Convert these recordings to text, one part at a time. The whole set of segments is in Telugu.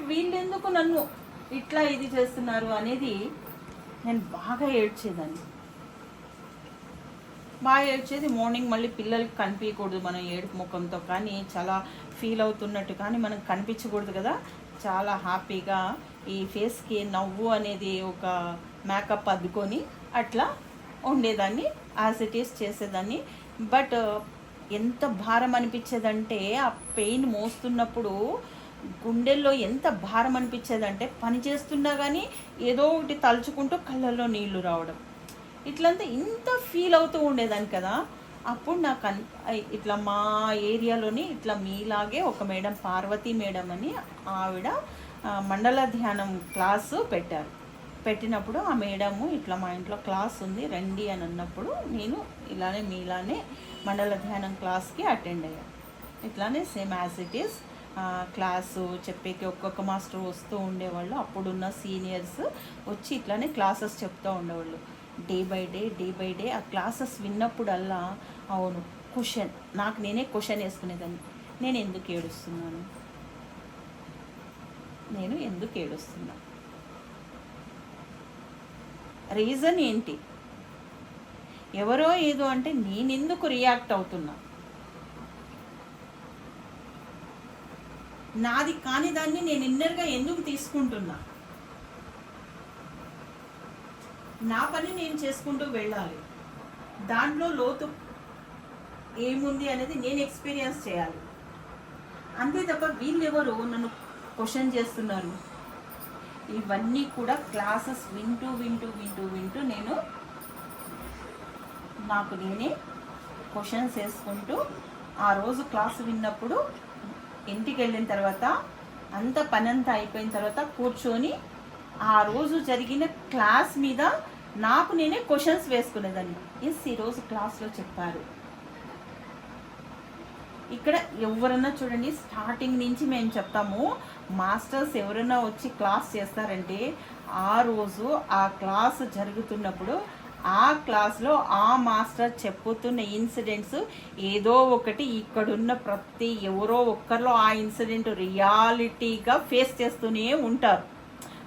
వీళ్ళెందుకు నన్ను ఇట్లా ఇది చేస్తున్నారు అనేది నేను బాగా ఏడ్చేదాన్ని. బాగా ఏడ్చేది. మార్నింగ్ మళ్ళీ పిల్లలకి కనిపించకూడదు మనం ఏడుపు ముఖంతో, కానీ చాలా ఫీల్ అవుతున్నట్టు కానీ మనకు కనిపించకూడదు కదా. చాలా హ్యాపీగా ఈ ఫేస్కి నవ్వు అనేది ఒక మేకప్ అద్దుకొని అట్లా ఉండేదాన్ని, యాజ్ ఇట్ ఈస్ చేసేదాన్ని. బట్ ఎంత భారం అనిపించేదంటే ఆ పెయిన్ మోస్తున్నప్పుడు గుండెల్లో ఎంత భారం అనిపించేదంటే పని చేస్తున్నా కానీ ఏదో ఒకటి తలుచుకుంటూ కళ్ళల్లో నీళ్లు రావడం, ఇట్లంతా ఇంత ఫీల్ అవుతూ ఉండేదాన్ని కదా. అప్పుడు నాకు ఇట్లా మా ఏరియాలోని ఇట్లా మీలాగే ఒక మేడం, పార్వతీ మేడం అని ఆవిడ మండల ధ్యానం క్లాసు పెట్టినప్పుడు ఆ మేడము ఇట్లా మా ఇంట్లో క్లాస్ ఉంది రండి అని అన్నప్పుడు నేను ఇలానే మీలానే మండల ధ్యానం క్లాస్కి అటెండ్ అయ్యాను. ఇట్లానే same as it is class చెప్పేకి ఒక్కొక్క మాస్టర్ వస్తూ ఉండేవాళ్ళు. అప్పుడున్న సీనియర్స్ వచ్చి ఇట్లానే క్లాసెస్ చెప్తూ ఉండేవాళ్ళు. డే బై డే ఆ క్లాసెస్ విన్నప్పుడల్లా అవును క్వశ్చన్, నాకు నేనే క్వశ్చన్ వేసుకునేదాన్ని. నేను ఎందుకు ఏడుస్తున్నా, రీజన్ ఏంటి? ఎవరో ఏదో అంటే నేనెందుకు రియాక్ట్ అవుతున్నా? నాది కాని దాన్ని నేను ఇన్నర్గా ఎందుకు తీసుకుంటున్నా? నా పని నేను చేసుకుంటూ వెళ్ళాలి, దాంట్లో లోతు ఏముంది అనేది నేను ఎక్స్పీరియన్స్ చేయాలి. అంతే తప్ప వీళ్ళెవరు నన్ను క్వశ్చన్ చేస్తున్నారు? ఇవన్నీ కూడా క్లాసెస్ వింటూ నేను నాకు నేనే క్వశ్చన్స్ వేసుకుంటూ ఆ రోజు క్లాస్ విన్నప్పుడు ఇంటికి వెళ్ళిన తర్వాత అంత పనంతా అయిపోయిన తర్వాత కూర్చొని ఆ రోజు జరిగిన క్లాస్ మీద నాకు నేనే క్వశ్చన్స్ వేసుకునేదాన్ని. ఎస్, ఈరోజు క్లాస్లో చెప్పారు. ఇక్కడ ఎవరన్నా చూడండి, స్టార్టింగ్ నుంచి మేము చెప్తాము, మాస్టర్స్ ఎవరైనా వచ్చి క్లాస్ చేస్తారంటే ఆ రోజు ఆ క్లాస్ జరుగుతున్నప్పుడు ఆ క్లాస్లో ఆ మాస్టర్ చెప్పుతున్న ఇన్సిడెంట్స్ ఏదో ఒకటి ఇక్కడున్న ప్రతి ఎవరో ఒక్కరిలో ఆ ఇన్సిడెంట్ రియాలిటీగా ఫేస్ చేస్తూనే ఉంటారు.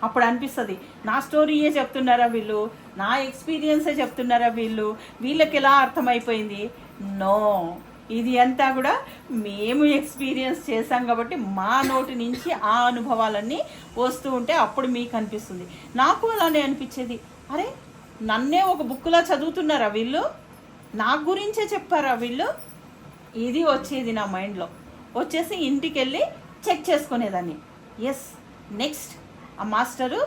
అప్పుడు అనిపిస్తుంది, నా స్టోరీయే చెప్తున్నారా వీళ్ళు, నా ఎక్స్పీరియన్సే చెప్తున్నారా వీళ్ళకి ఎలా అర్థమైపోయింది? నో, ఇది అంతా కూడా మేము ఎక్స్పీరియన్స్ చేసాం కాబట్టి మా నోటి నుంచి ఆ అనుభవాలన్నీ వస్తూ ఉంటే అప్పుడు మీకు అనిపిస్తుంది. నాకు అలానే అనిపించేది, అరే నన్నే ఒక బుక్లా చదువుతున్నారా వీళ్ళు, నా గురించే చెప్పారా వీళ్ళు? ఇది వచ్చేది నా మైండ్లో. వచ్చేసి ఇంటికి వెళ్ళి చెక్ చేసుకునేదాన్ని. ఎస్, నెక్స్ట్ ఆ మాస్టరు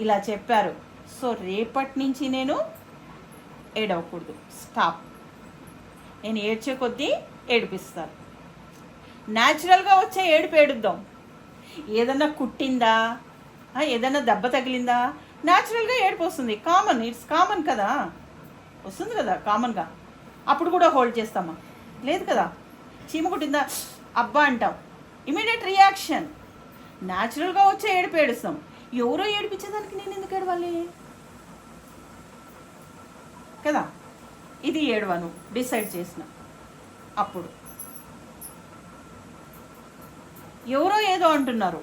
ఇలా చెప్పారు, సో రేపటి నుంచి నేను ఏడవకూడదు, స్టాప్. నేను ఏడ్చే కొద్దీ ఏడిపిస్తారు. న్యాచురల్గా వచ్చే ఏడుపు ఏడుద్దాం. ఏదన్నా కుట్టిందా, ఏదన్నా దెబ్బ తగిలిందా, న్యాచురల్గా ఏడుపు వస్తుంది. కామన్, ఇట్స్ కామన్ కదా, వస్తుంది కదా కామన్గా. అప్పుడు కూడా హోల్డ్ చేస్తామా? లేదు కదా. చీమ కుట్టిందా, అబ్బా అంటాం, ఇమీడియట్ రియాక్షన్. న్యాచురల్గా వచ్చే ఏడుపు ఏడుస్తాం. ఎవరో ఏడిపించేదానికి నేను ఎందుకు ఏడవాలి కదా. ఇది ఏడవను డిసైడ్ చేసిన. అప్పుడు ఎవరో ఏదో అంటున్నారు,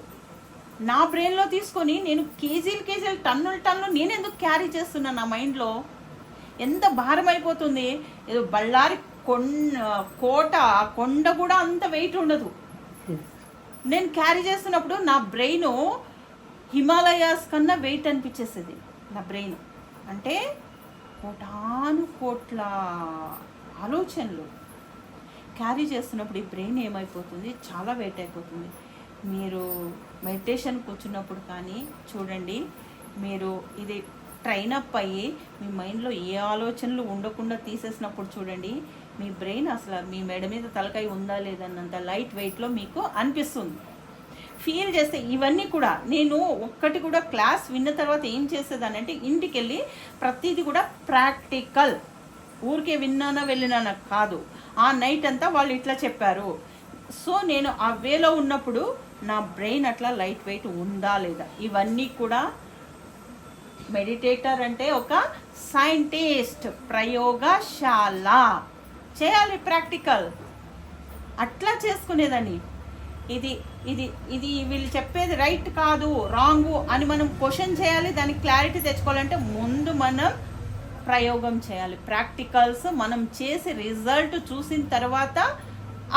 నా బ్రెయిన్లో తీసుకొని నేను కేజీలు టన్నులు నేను ఎందుకు క్యారీ చేస్తున్నాను? నా మైండ్లో ఎంత భారం అయిపోతుంది. ఏదో బళ్ళారి కోట కొండ కూడా అంత వెయిట్ ఉండదు. నేను క్యారీ చేస్తున్నప్పుడు నా బ్రెయిన్ హిమాలయాస్ కన్నా వెయిట్ అనిపించేస్తుంది. నా బ్రెయిన్ అంటే కోట్ల ఆలోచనలు క్యారీ చేస్తున్నప్పుడు ఈ బ్రెయిన్ ఏమైపోతుంది, చాలా వెయిట్ అయిపోతుంది. మీరు మెడిటేషన్ కూర్చున్నప్పుడు కానీ చూడండి, మీరు ఇది ట్రైన్ అప్ అయ్యి మీ మైండ్లో ఏ ఆలోచనలు ఉండకుండా తీసేసినప్పుడు చూడండి, మీ బ్రెయిన్ అసలు మీ మెడ మీద తలకాయ ఉందా లేదన్నంత లైట్ వెయిట్లో మీకు అనిపిస్తుంది. ఫీల్ చేస్తే ఇవన్నీ కూడా నేను ఒక్కటి కూడా క్లాస్ విన్న తర్వాత ఏం చేసేదాన్ని అంటే ఇంటికి వెళ్ళి ప్రతిదీ కూడా ప్రాక్టికల్, ఊరికే విన్నానా వెళ్ళినానా కాదు. ఆ నైట్ అంతా వాళ్ళు ఇట్లా చెప్పారు, సో నేను ఆ వేలో ఉన్నప్పుడు నా బ్రెయిన్ అట్లా లైట్ వెయిట్ ఉందా లేదా, ఇవన్నీ కూడా మెడిటేటర్ అంటే ఒక సైంటిస్ట్, ప్రయోగశాల చేయాలి ప్రాక్టికల్. అట్లా చేసుకునేదాన్ని. ఇది ఇది ఇది వీళ్ళు చెప్పేది రైట్ కాదు రాంగు అని మనం క్వశ్చన్ చేయాలి, దానికి క్లారిటీ తెచ్చుకోవాలంటే ముందు మనం ప్రయోగం చేయాలి. ప్రాక్టికల్స్ మనం చేసి రిజల్ట్ చూసిన తర్వాత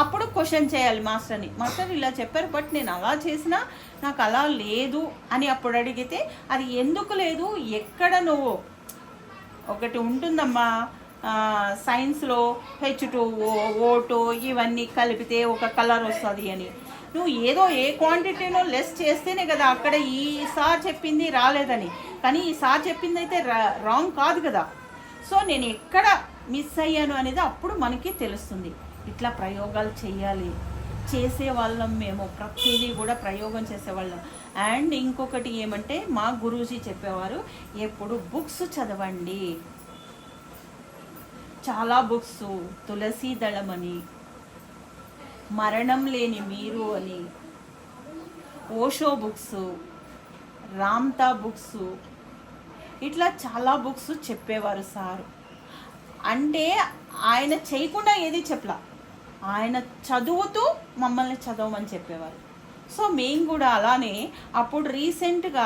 అప్పుడు క్వశ్చన్ చేయాలి మాస్టర్ని. మాస్టర్ ఇలా చెప్పారు బట్ నేను అలా చేసినా నాకు అలా లేదు అని అప్పుడు అడిగితే అది ఎందుకు లేదు, ఎక్కడ నువ్వు ఒకటి ఉంటుందమ్మా సైన్స్లో H2O O2 ఇవన్నీ కలిపితే ఒక కలర్ వస్తుంది అని. నువ్వు ఏదో ఏ క్వాంటిటీనో లెస్ చేస్తేనే కదా అక్కడ ఈ సార్ చెప్పింది రాలేదని, కానీ ఈ సార్ చెప్పింది అయితే రాంగ్ కాదు కదా. సో నేను ఎక్కడ మిస్ అయ్యాను అనేది అప్పుడు మనకి తెలుస్తుంది. ఇట్లా ప్రయోగాలు చేయాలి, చేసేవాళ్ళం మేము, ప్రతిదీ కూడా ప్రయోగం చేసేవాళ్ళం. అండ్ ఇంకొకటి ఏమంటే మా గురూజీ చెప్పేవారు ఎప్పుడు బుక్స్ చదవండి, చాలా బుక్స్, తులసి దళం అని, మరణం లేని మీరు అని, ఓషో బుక్స్, రామ్తా బుక్స్, ఇట్లా చాలా బుక్స్ చెప్పేవారు సారు. అంటే ఆయన చేయకుండా ఏది చెప్పలా, ఆయన చదువుతూ మమ్మల్ని చదవమని చెప్పేవారు. సో మేము కూడా అలానే అప్పుడు రీసెంట్గా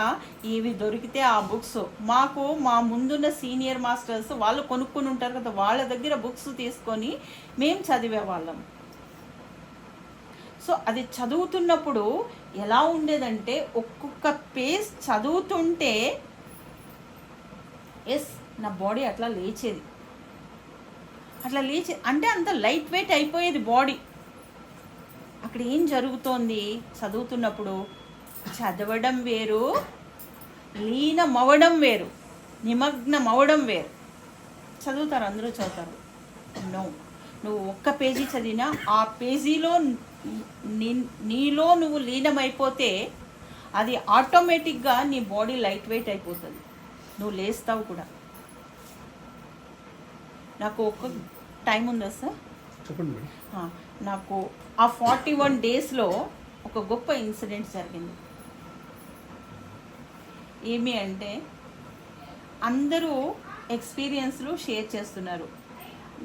ఏవి దొరికితే ఆ బుక్స్ మాకు మా ముందున్న సీనియర్ మాస్టర్స్ వాళ్ళు కొనుక్కొని ఉంటారు కదా, వాళ్ళ దగ్గర బుక్స్ తీసుకొని మేము చదివేవాళ్ళం. సో అది చదువుతున్నప్పుడు ఎలా ఉండేదంటే ఒక్కొక్క పేజ్ చదువుతుంటే నా బాడీ అట్లా లేచేది, అట్లా లేచి అంటే అంత లైట్ వెయిట్ అయిపోయేది బాడీ. అక్కడ ఏం జరుగుతోంది చదువుతున్నప్పుడు, చదవడం వేరు, లీనమవడం వేరు, నిమగ్నం అవ్వడం వేరు. చదువుతారు, అందరూ చదువుతారు. నో, నువ్వు ఒక్క పేజీ చదివినా ఆ పేజీలో నీలో నువ్వు లీనమైపోతే అది ఆటోమేటిక్గా నీ బాడీ లైట్ వెయిట్ అయిపోతుంది, నువ్వు లేస్తావు కూడా. నాకు ఒక టైం ఉందా సార్? చెప్పండి. నాకు ఆ 41 డేస్లో ఒక గొప్ప ఇన్సిడెంట్ జరిగింది. ఏమి అంటే అందరూ ఎక్స్పీరియన్స్లు షేర్ చేస్తున్నారు.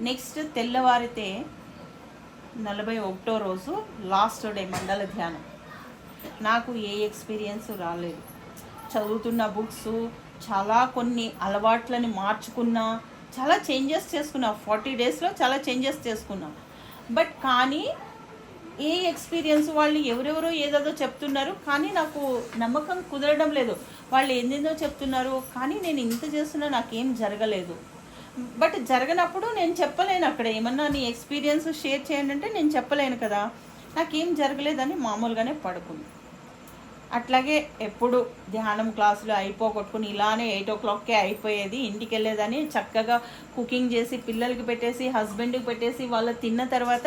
నెక్స్ట్ తెల్లవారితే 41వ రోజు లాస్ట్ డే మండల ధ్యానం. నాకు ఏ ఎక్స్పీరియన్స్ రాలేదు. చదువుతున్న బుక్స్ చాలా కొన్ని అలవాట్లని మార్చుకున్నా, చాలా చేంజెస్ చేసుకున్నా. 40 డేస్లో చాలా చేంజెస్ చేసుకున్నా. బట్ కానీ ఏ ఎక్స్పీరియన్స్ వాళ్ళు ఎవరెవరో ఏదేదో చెప్తున్నారు, కానీ నాకు నమ్మకం కుదరడం లేదు. వాళ్ళు ఏందేందో చెప్తున్నారు, కానీ నేను ఇంత చేస్తున్నా నాకేం జరగలేదు. బట్ జరగనప్పుడు నేను చెప్పలేను. అక్కడ ఏమన్నా నీ ఎక్స్పీరియన్స్ షేర్ చేయండి అంటే నేను చెప్పలేను కదా. నాకేం జరగలేదని మామూలుగానే పడుకుంది. అట్లాగే ఎప్పుడు ధ్యానం క్లాసులు అయిపోగొట్టుకుని ఇలానే 8 o'clockకే అయిపోయేది. ఇంటికి వెళ్ళేదని చక్కగా కుకింగ్ చేసి పిల్లలకి పెట్టేసి హస్బెండ్కి పెట్టేసి వాళ్ళు తిన్న తర్వాత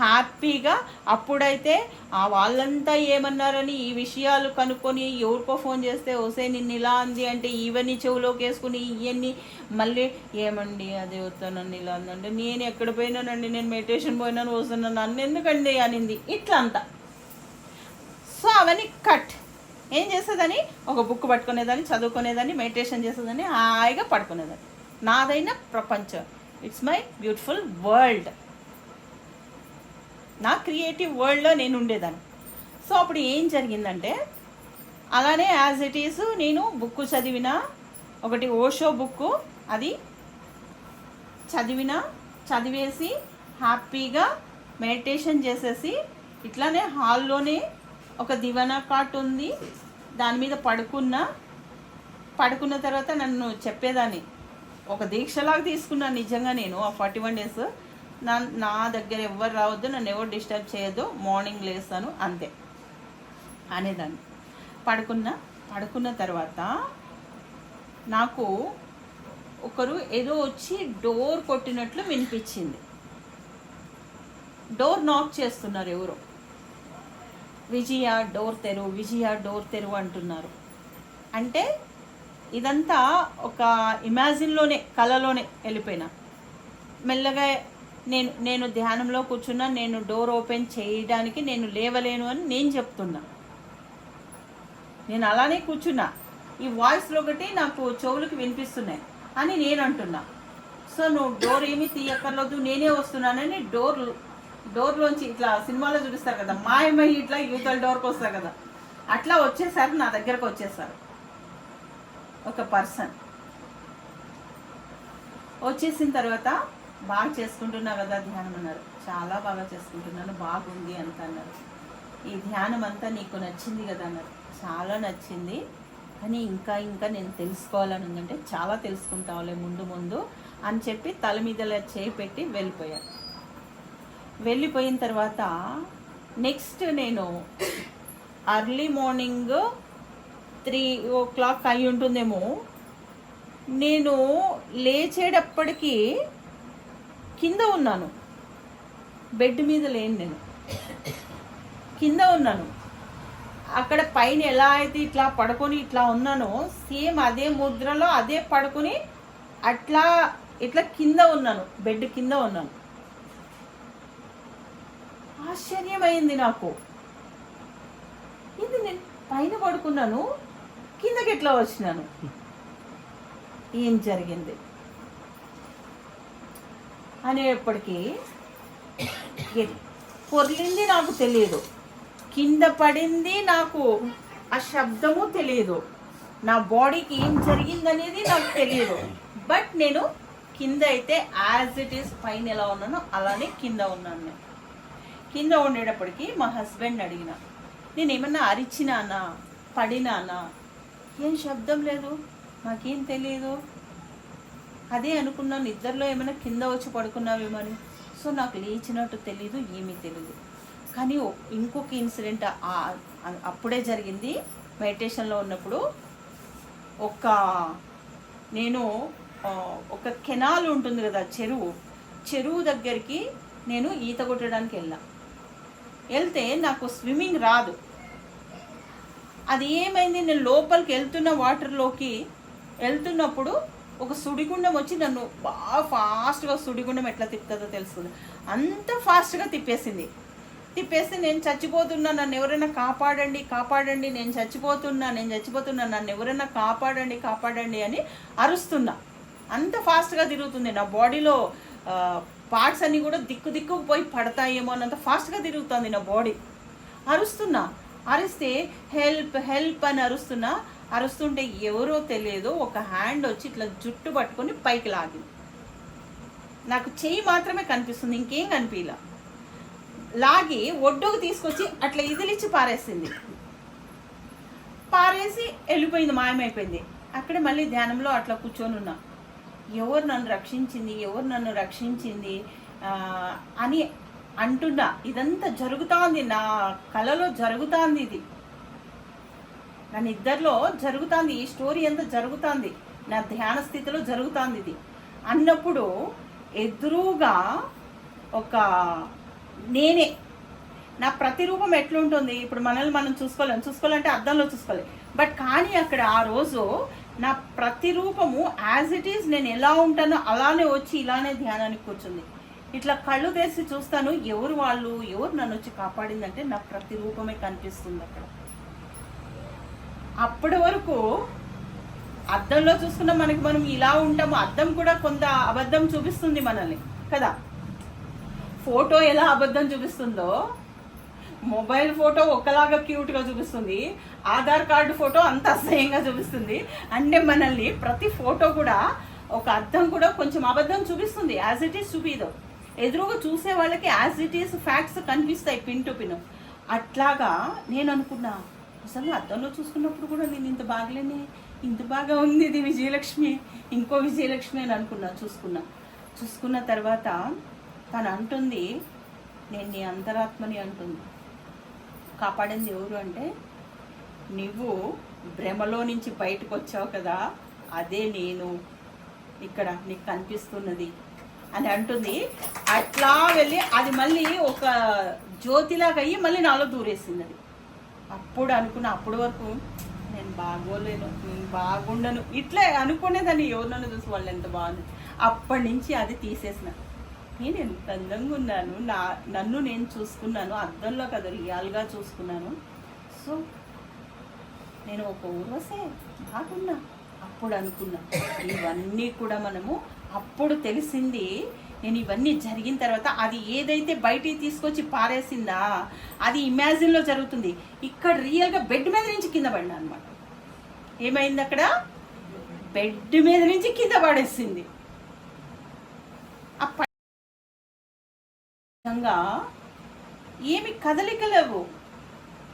హ్యాపీగా అప్పుడైతే ఆ వాళ్ళంతా ఏమన్నారని ఈ విషయాలు కనుక్కొని ఎవరికో ఫోన్ చేస్తే వస్తే నిన్ను ఇలా అంది అంటే ఇవన్నీ చెవులోకి వేసుకుని ఇవన్నీ మళ్ళీ ఏమండి అదే వస్తానండి ఇలా అందంటే నేను ఎక్కడ పోయినానండి, నేను మెడిటేషన్ పోయినాను వస్తున్నాను, నన్ను ఎందుకండి అనింది. ఇట్లా అంతా. సో అవన్నీ కట్. ఏం చేసేదని ఒక బుక్ పట్టుకునేదాన్ని, చదువుకునేదాన్ని, మెడిటేషన్ చేసేదాన్ని, హాయిగా పడుకునేదాన్ని. నాదైన ప్రపంచం, ఇట్స్ మై బ్యూటిఫుల్ వరల్డ్, నా క్రియేటివ్ వరల్డ్లో నేను ఉండేదాన్ని. సో అప్పుడు ఏం జరిగిందంటే అలానే యాజ్ ఇట్ ఈస్ నేను బుక్ చదివిన, ఒకటి ఓషో బుక్, అది చదివేసి హ్యాపీగా మెడిటేషన్ చేసేసి ఇట్లానే హాల్లోనే ఒక దివానా కాట్ ఉంది, దాని మీద పడుకున్న తర్వాత నన్ను చెప్పేదాన్ని. ఒక దీక్షలాగా తీసుకున్నాను నిజంగా నేను. ఆ 41 డేస్ నా దగ్గర ఎవరు రావద్దు, నన్ను ఎవరు డిస్టర్బ్ చేయొద్దు, మార్నింగ్ లేస్తాను అంతే అనేదాన్ని. పడుకున్న తర్వాత నాకు ఒకరు ఏదో వచ్చి డోర్ కొట్టినట్లు వినిపించింది. డోర్ నాక్ చేస్తున్నారు ఎవరో. విజయ డోర్ తెరువు, విజయ డోర్ తెరువు అంటున్నారు. అంటే ఇదంతా ఒక ఇమాజిన్లోనే, కళలోనే వెళ్ళిపోయినా. మెల్లగా నేను ధ్యానంలో కూర్చున్నా, నేను డోర్ ఓపెన్ చేయడానికి నేను లేవలేను అని నేను చెప్తున్నా. నేను అలానే కూర్చున్నా, ఈ వాయిస్లో ఒకటి నాకు చెవులకు వినిపిస్తున్నాయి అని నేను అంటున్నా. సో నువ్వు డోర్ ఏమీ తీయక్కర్లేదు, నేనే వస్తున్నానని డోర్ డోర్లోంచి ఇట్లా సినిమాలో చూపిస్తారు కదా, మాయమయ్యి ఇట్లా యువతల డోర్కి వస్తారు కదా, అట్లా వచ్చేసారు, నా దగ్గరకు వచ్చేసారు ఒక పర్సన్. వచ్చేసిన తర్వాత బాగా చేసుకుంటున్నా కదా ధ్యానం అన్నారు. చాలా బాగా చేసుకుంటున్నాను, బాగుంది అంత అన్నారు. ఈ ధ్యానం అంతా నీకు నచ్చింది కదా అన్నారు. చాలా నచ్చింది, కానీ ఇంకా ఇంకా నేను తెలుసుకోవాలని ఉందంటే చాలా తెలుసుకుంటావులే ముందు ముందు అని చెప్పి తల మీద చేయి పెట్టి వెళ్ళిపోయాను. వెళ్ళిపోయిన తర్వాత నెక్స్ట్ నేను అర్లీ మార్నింగ్ 3 o'clock అయి ఉంటుందేమో, నేను లేచేటప్పటికి కింద ఉన్నాను, బెడ్ మీద లేను, నేను కింద ఉన్నాను. అక్కడ పైన ఎలా అయితే ఇట్లా పడుకొని ఇట్లా ఉన్నానో సేమ్ అదే ముద్రలో అదే పడుకొని అట్లా ఇట్లా కింద ఉన్నాను, బెడ్ కింద ఉన్నాను. ఆశ్చర్యమైంది నాకు, ఇది నేను పైన పడుకున్నాను, కిందకి ఎట్లా వచ్చినాను, ఏం జరిగింది అనేప్పటికీ పొర్లింది నాకు తెలియదు, కింద పడింది నాకు ఆ శబ్దము తెలియదు, నా బాడీకి ఏం జరిగిందనేది నాకు తెలియదు. బట్ నేను కింద అయితే యాజ్ ఇట్ ఈస్ పైన ఎలా ఉన్నానో అలానే కింద ఉన్నాను. నేను కింద ఉండేటప్పటికి మా హస్బెండ్ అడిగిన, నేను ఏమన్నా అరిచినానా, పడినానా, ఏం శబ్దం లేదు, నాకేం తెలియదు. అదే అనుకున్నాను, నిద్రలో ఏమైనా కింద వచ్చి పడుకున్నావేమని. సో నాకు లేచినట్టు తెలీదు, ఏమీ తెలీదు. కానీ ఇంకొక ఇన్సిడెంట్ అప్పుడే జరిగింది. మెడిటేషన్లో ఉన్నప్పుడు నేను ఒక కెనాల్ ఉంటుంది కదా, చెరువు దగ్గరికి నేను ఈత కొట్టడానికి వెళ్తే నాకు స్విమ్మింగ్ రాదు. అది ఏమైంది, నేను లోపలికి వెళ్తున్న వాటర్లోకి వెళ్తున్నప్పుడు ఒక సుడిగుండం వచ్చి నన్ను బాగా ఫాస్ట్గా, సుడిగుండం ఎట్లా తిప్పుతుందో తెలుస్తుంది, అంత ఫాస్ట్గా తిప్పేసి నేను చచ్చిపోతున్నా, నన్ను ఎవరైనా కాపాడండి, నేను చచ్చిపోతున్నా, నన్ను ఎవరైనా కాపాడండి అని అరుస్తున్నా. అంత ఫాస్ట్గా తిరుగుతుంది, నా బాడీలో పార్ట్స్ అన్నీ కూడా దిక్కు పోయి పడతాయేమో అన్నంత ఫాస్ట్గా తిరుగుతుంది నా బాడీ. అరిస్తే హెల్ప్ అని అరుస్తుంటే ఎవరో తెలియదు ఒక హ్యాండ్ వచ్చి ఇట్లా జుట్టు పట్టుకొని పైకి లాగింది. నాకు చెయ్యి మాత్రమే కనిపిస్తుంది, ఇంకేం కనిపించలా. లాగి ఒడ్డుకు తీసుకొచ్చి అట్లా ఇదిలిచ్చి పారేసి వెళ్ళిపోయింది, మాయమైపోయింది. అక్కడే మళ్ళీ ధ్యానంలో అట్లా కూర్చొని ఉన్నా. ఎవరు నన్ను రక్షించింది అని అంటున్నా. ఇదంతా జరుగుతోంది, నా కలలో జరుగుతోంది, ఇది నా నిద్రలో జరుగుతుంది, ఈ స్టోరీ అంతా జరుగుతుంది, నా ధ్యాన స్థితిలో జరుగుతుంది ఇది అన్నప్పుడు ఎదురుగా నేనే, నా ప్రతిరూపం ఎట్లుంటుంది, ఇప్పుడు మనల్ని మనం చూసుకోవాలంటే అద్దంలో చూసుకోవాలి. బట్ కానీ అక్కడ ఆ రోజు నా ప్రతిరూపము యాజ్ ఇట్ ఈజ్ నేను ఎలా ఉంటానో అలానే వచ్చి ఇలానే ధ్యానానికి కూర్చుంది. ఇట్లా కళ్ళు తెరిచి చూస్తాను, ఎవరు నన్ను వచ్చి కాపాడిందంటే నా ప్రతిరూపమే కనిపిస్తుంది అక్కడ. అప్పటి వరకు అద్దంలో చూసుకున్న మనం ఇలా ఉంటాము, అద్దం కూడా కొంత అబద్ధం చూపిస్తుంది మనల్ని కదా. ఫోటో ఎలా అబద్ధం చూపిస్తుందో, మొబైల్ ఫోటో ఒకలాగా క్యూట్గా చూపిస్తుంది, ఆధార్ కార్డు ఫోటో అంత అసహ్యంగా చూపిస్తుంది. అంటే మనల్ని ప్రతి ఫోటో కూడా ఒక అద్దం కూడా కొంచెం అబద్ధం చూపిస్తుంది, యాజ్ ఇట్ ఈస్ చూపిదు. ఎదురుగా చూసే వాళ్ళకి యాజ్ ఇట్ ఈస్ ఫ్యాక్ట్స్ కనిపిస్తాయి పిన్ టు పిన్. అట్లాగా నేను అనుకున్నా, అసలు అద్దంలో చూసుకున్నప్పుడు కూడా నేను ఇంత బాగా ఉంది, ఇది విజయలక్ష్మి, ఇంకో విజయలక్ష్మి అని అనుకున్నా. చూసుకున్న తర్వాత తను అంటుంది, నేను నీ అంతరాత్మని అంటుంది. కాపాడింది ఎవరు అంటే, నువ్వు భ్రమలో నుంచి బయటకు వచ్చావు కదా, అదే నేను ఇక్కడ నీకు కనిపిస్తున్నది అని అంటుంది. అట్లా వెళ్ళి అది మళ్ళీ ఒక జ్యోతిలాగా అయ్యి మళ్ళీ నాలో దూరేసింది. అది అప్పుడు అనుకున్నా, అప్పటి వరకు నేను బాగోలేను, నేను బాగుండను ఇట్లా అనుకునేదాన్ని. ఎవరినైనా చూసి వాళ్ళు ఎంత బాగుంది. అప్పటి నుంచి అది తీసేసిన. నేను ఎంత అందంగా ఉన్నాను, నన్ను నేను చూసుకున్నాను, అద్దంలో కదా రియల్గా చూసుకున్నాను. సో నేను ఒక ఊర్వశే బాగున్నా. అప్పుడు అనుకున్నా, ఇవన్నీ కూడా మనము అప్పుడు తెలిసింది. నేను ఇవన్నీ జరిగిన తర్వాత అది ఏదైతే బయటికి తీసుకొచ్చి పారేసిందా అది ఇమాజిన్లో జరుగుతుంది. ఇక్కడ రియల్గా బెడ్ మీద నుంచి కింద పడినా అనమాట. ఏమైంది అక్కడ? బెడ్ మీద నుంచి కింద పడేసింది. విధంగా ఏమి కదలికలేవు.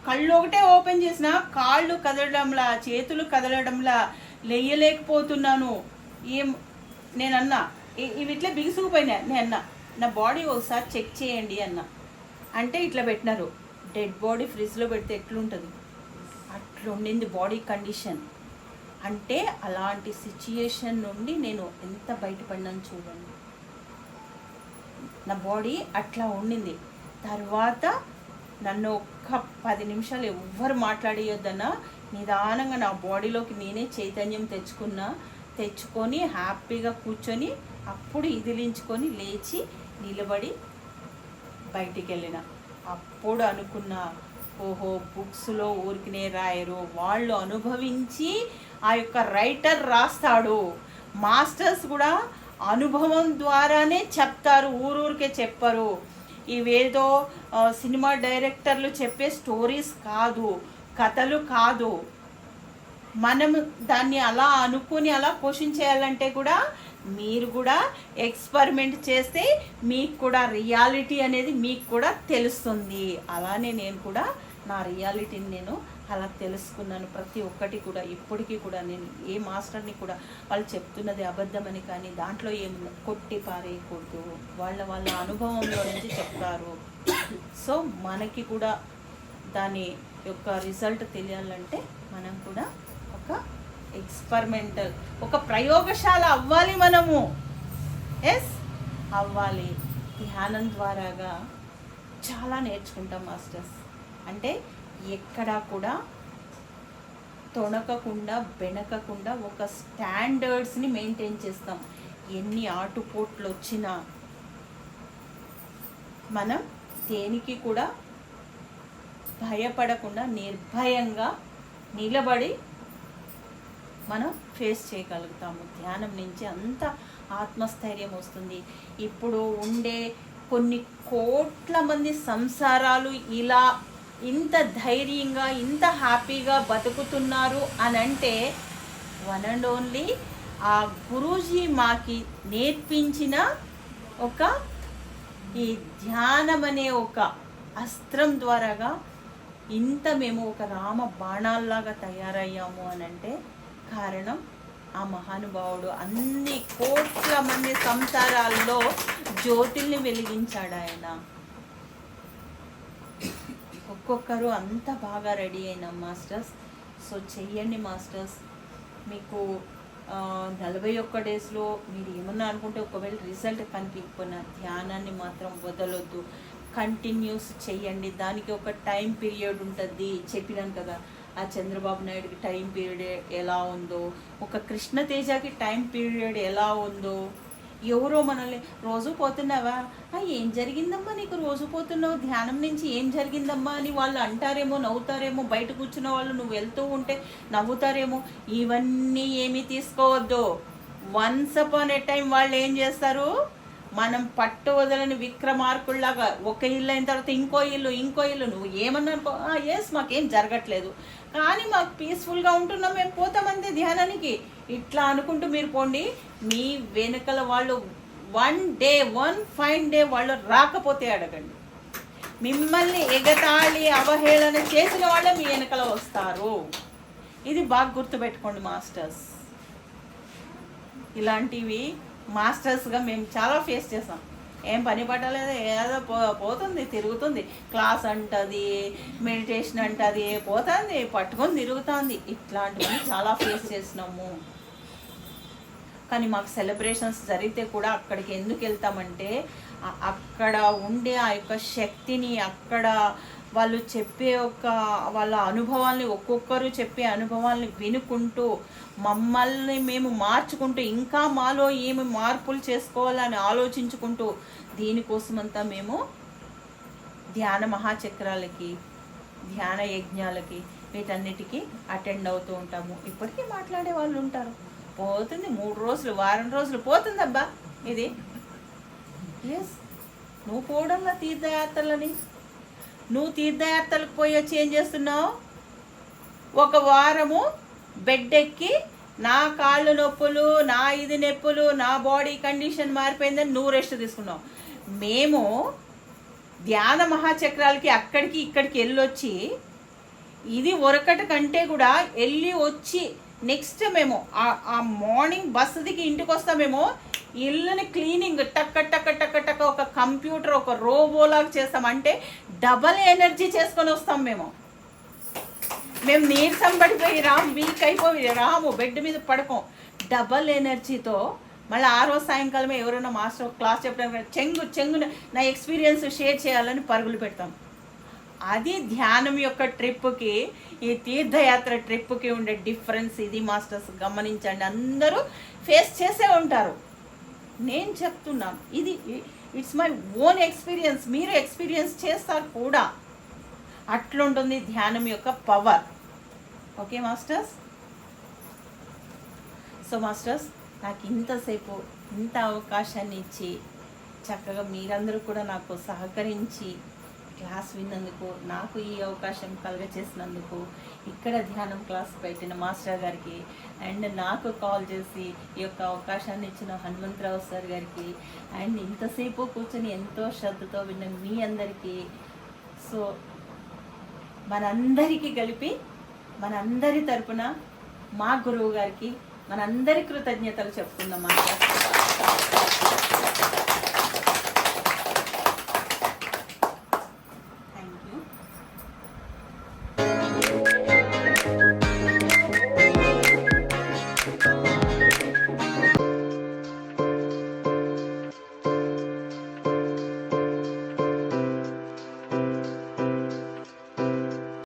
కళ్ళు ఒకటే ఓపెన్ చేసినా కాళ్ళు కదలడంలా, చేతులు కదలడంలా, లేయలేకపోతున్నాను. నేనన్నా ఇవి ఇట్లా బిగుసుకుపోయినా. నేనన్నా నా బాడీ ఒకసారి చెక్ చేయండి అన్న. అంటే ఇట్లా పెట్టినారు. డెడ్ బాడీ ఫ్రిడ్జ్లో పెడితే ఎట్లుంటుంది అట్లా ఉండింది బాడీ కండిషన్. అంటే అలాంటి సిచ్యుయేషన్ నుండి నేను ఎంత బయటపడినాను చూడండి. నా బాడీ అట్లా ఉండింది. తర్వాత నన్ను ఒక్క 10 నిమిషాలు ఎవ్వరు మాట్లాడేయొద్దన్నా నిదానంగా నా బాడీలోకి నేనే చైతన్యం తెచ్చుకొని హ్యాపీగా కూర్చొని అప్పుడు ఇదిలించుకొని లేచి నిలబడి బయటికి వెళ్ళిన. అప్పుడు అనుకున్నా, ఓహో బుక్స్లో ఊరికినే రాయరు, వాళ్ళు అనుభవించి ఆ యొక్క రైటర్ రాస్తాడు. మాస్టర్స్ కూడా అనుభవం ద్వారానే చెప్తారు, ఊరూరికే చెప్పరు. ఇవేదో సినిమా డైరెక్టర్లు చెప్పే స్టోరీస్ కాదు, కథలు కాదు. మనం దాన్ని అలా అనుకుని అలా క్వశ్చన్ చేయాలంటే కూడా మీరు కూడా ఎక్స్పెరిమెంట్ చేస్తే మీకు కూడా రియాలిటీ అనేది మీకు కూడా తెలుస్తుంది. అలానే నేను కూడా నా రియాలిటీని నేను అలా తెలుసుకున్నాను. ప్రతి ఒక్కటి కూడా ఇప్పటికీ కూడా నేను ఏ మాస్టర్ని కూడా వాళ్ళు చెప్తున్నది అబద్ధమని కానీ దాంట్లో ఏముంది కొట్టి పారేయకూడదు. వాళ్ళ అనుభవంలో నుంచి చెప్తారు. సో మనకి కూడా దాని యొక్క రిజల్ట్ తెలియాలంటే మనం కూడా ఒక ఎక్స్పెరిమెంటల్ ఒక ప్రయోగశాల అవ్వాలి. మనము అవ్వాలి. ధ్యానం ద్వారాగా చాలా నేర్చుకుంటాం మాస్టర్స్. అంటే ఎక్కడా కూడా తొణకకుండా బెనకకుండా ఒక స్టాండర్డ్స్ని మెయింటైన్ చేస్తాం. ఎన్ని ఆటుపోట్లు వచ్చినా మనం దేనికి కూడా భయపడకుండా నిర్భయంగా నిలబడి మనం ఫేస్ చేయగలుగుతాము. ధ్యానం నుంచి అంత ఆత్మస్థైర్యం వస్తుంది. ఇప్పుడు ఉండే కొన్ని కోట్ల మంది సంసారాలు ఇలా ఇంత ధైర్యంగా ఇంత హ్యాపీగా బతుకుతున్నారు అని అంటే వన్ అండ్ ఓన్లీ ఆ గురూజీ మాకి నేర్పించిన ఒక ఈ ధ్యానం అనే ఒక అస్త్రం ద్వారాగా ఇంత మేము ఒక రామ బాణాల్లాగా తయారయ్యాము అని అంటే కారణం ఆ మహానుభావుడు అన్ని కోట్ల మంది సంసారాల్లో జ్యోతుల్ని వెలిగించాడు ఆయన. ఒక్కొక్కరు అంత బాగా రెడీ అయినాం మాస్టర్స్. సో చెయ్యండి మాస్టర్స్. మీకు 41 డేస్లో మీరు ఏమన్నా అనుకుంటే ఒకవేళ రిజల్ట్ కనిపించకపోయినా ధ్యానాన్ని మాత్రం వదలొద్దు, కంటిన్యూస్ చెయ్యండి. దానికి ఒక టైం పీరియడ్ ఉంటుంది. చెప్పినాను కదా, ఆ చంద్రబాబు నాయుడుకి టైం పీరియడ్ ఎలా ఉందో, ఒక కృష్ణతేజకి టైం పీరియడ్ ఎలా ఉందో. ఎవరో మనల్ని రోజు పోతున్నావా, ఏం జరిగిందమ్మా నీకు రోజు పోతున్నావు ధ్యానం నుంచి, ఏం జరిగిందమ్మా అని వాళ్ళు అంటారేమో, నవ్వుతారేమో. బయట కూర్చున్న వాళ్ళు నువ్వు వెళ్తూ ఉంటే నవ్వుతారేమో. ఇవన్నీ ఏమీ తీసుకోవద్దు. వన్స్ అపాన్ ఎ టైం వాళ్ళు ఏం చేస్తారు, మనం పట్టు వదలని విక్రమార్కుల్లాగా ఒక ఇల్లు అయిన తర్వాత ఇంకో ఇల్లు నువ్వు ఏమన్నా అనుకో, ఎస్ మాకేం జరగట్లేదు కానీ మాకు పీస్ఫుల్గా ఉంటున్నాం, మేము పోతామంతే ధ్యానానికి, ఇట్లా అనుకుంటూ మీరు పోండి. మీ వెనుకల వాళ్ళు వన్ ఫైన్ డే వాళ్ళు రాకపోతే అడగండి. మిమ్మల్ని ఎగతాళి అవహేళన చేసిన వాళ్ళే మీ వెనుకల వస్తారు. ఇది బాగా గుర్తుపెట్టుకోండి మాస్టర్స్. ఇలాంటివి మాస్టర్స్గా మేము చాలా ఫేస్ చేసాం. ఏం పని పట్టలేదు, ఏదో పోతుంది తిరుగుతుంది, క్లాస్ అంటది, మెడిటేషన్ అంటది, పోతుంది పట్టుకొని తిరుగుతుంది. ఇట్లాంటివన్నీ చాలా ఫేస్ చేసినాము. కానీ మాకు సెలబ్రేషన్స్ జరిగితే కూడా అక్కడికి ఎందుకు వెళ్తామంటే అక్కడ ఉండే ఆ యొక్క శక్తిని, అక్కడ వాళ్ళు చెప్పే వాళ్ళ అనుభవాల్ని, ఒక్కొక్కరు చెప్పే అనుభవాల్ని వినుకుంటూ మమ్మల్ని మేము మార్చుకుంటూ ఇంకా మాలో ఏమి మార్పులు చేసుకోవాలని ఆలోచించుకుంటూ దీనికోసమంతా మేము ధ్యాన మహాచక్రాలకి, ధ్యాన యజ్ఞాలకి, వీటన్నిటికీ అటెండ్ అవుతూ ఉంటాము. ఇప్పటికీ మాట్లాడే వాళ్ళు ఉంటారు. పోతుంది 3 రోజులు, వారం రోజులు పోతుందబ్బా ఇది. ఎస్, నువ్వు పోవడంలో తీర్థయాత్రలని, నువ్వు తీర్థయాత్రలకు పోయి వచ్చి ఏం చేస్తున్నావు? ఒక వారము బెడ్ ఎక్కి నా కాళ్ళు నొప్పులు, నా ఇది నొప్పులు, నా బాడీ కండిషన్ మారిపోయిందని నువ్వు రెస్ట్ తీసుకున్నావు. మేము ధ్యాన మహాచక్రాలకి అక్కడికి ఇక్కడికి వెళ్ళొచ్చి ఇది ఒరకటి కంటే కూడా వెళ్ళి వచ్చి నెక్స్ట్ మేము ఆ మార్నింగ్ బస్సు దిగి ఇంటికి వస్తామేమో ఇల్లుని క్లీనింగ్ టక్క టక్క టక్క టక్క ఒక కంప్యూటర్ ఒక రోబోలాగా చేస్తాం. అంటే డబల్ ఎనర్జీ చేసుకొని వస్తాం. మేము నీరసం పడిపోయి రాము, వీక్ అయిపోయి రాము, బెడ్ మీద పడుకోం. డబల్ ఎనర్జీతో మళ్ళీ ఆ రోజు సాయంకాలమే ఎవరైనా మాస్టర్ క్లాస్ చెప్పడానికి చెంగున నా ఎక్స్పీరియన్స్ షేర్ చేయాలని పరుగులు పెడతాం. అది ధ్యానం యొక్క ట్రిప్కి ఈ తీర్థయాత్ర ట్రిప్కి ఉండే డిఫరెన్స్ ఇది మాస్టర్స్ గమనించండి. అందరూ ఫేస్ చేసే ఉంటారు. నేను చెప్తున్నాను ఇది ఇట్స్ మై ఓన్ ఎక్స్పీరియన్స్, మీరు ఎక్స్పీరియన్స్ చేస్తారు కూడా. అట్లుంటుంది ధ్యానం యొక్క power. Okay masters? So masters, నాకు ఇంతసేపు ఇంత అవకాశాన్ని ఇచ్చి చక్కగా మీరందరూ కూడా నాకు సహకరించి క్లాస్ విన్నందుకు, నాకు ఈ అవకాశం కలుగచేసినందుకు, ఇక్కడ ధ్యానం క్లాస్ పెట్టిన మాస్టర్ గారికి అండ్ నాకు కాల్ చేసి ఈ యొక్క అవకాశాన్ని ఇచ్చిన హనుమంతరావు సార్ గారికి అండ్ ఇంతసేపు కూర్చొని ఎంతో శ్రద్ధతో విన్న మీ అందరికీ, సో మనందరికీ కలిపి మనందరి తరపున మా గురువు గారికి మనందరి కృతజ్ఞతలు చెప్పుకుందాం మాస్టర్.